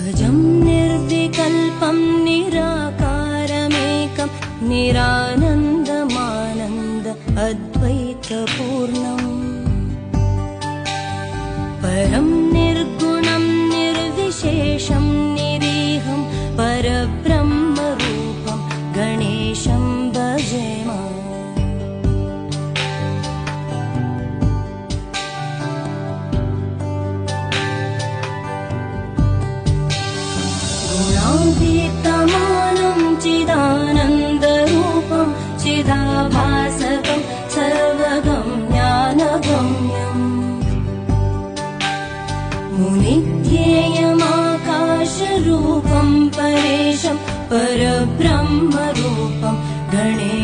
सहजं निर्विकल्पं निराकारमेकं निरानन्दमानन्द अद्वैतपूर्णम् परं निर्गुणं निर्विशेषं निरीहं परब्रह्मरूपं गणेशं भजेम। गुणातीतमानं चिदानन्दरूपं चिदाभासकं सर्वगं ज्ञानगम्यम् मुनिध्येयमाकाशरूपं परेशं परब्रह्मरूपं गणेशं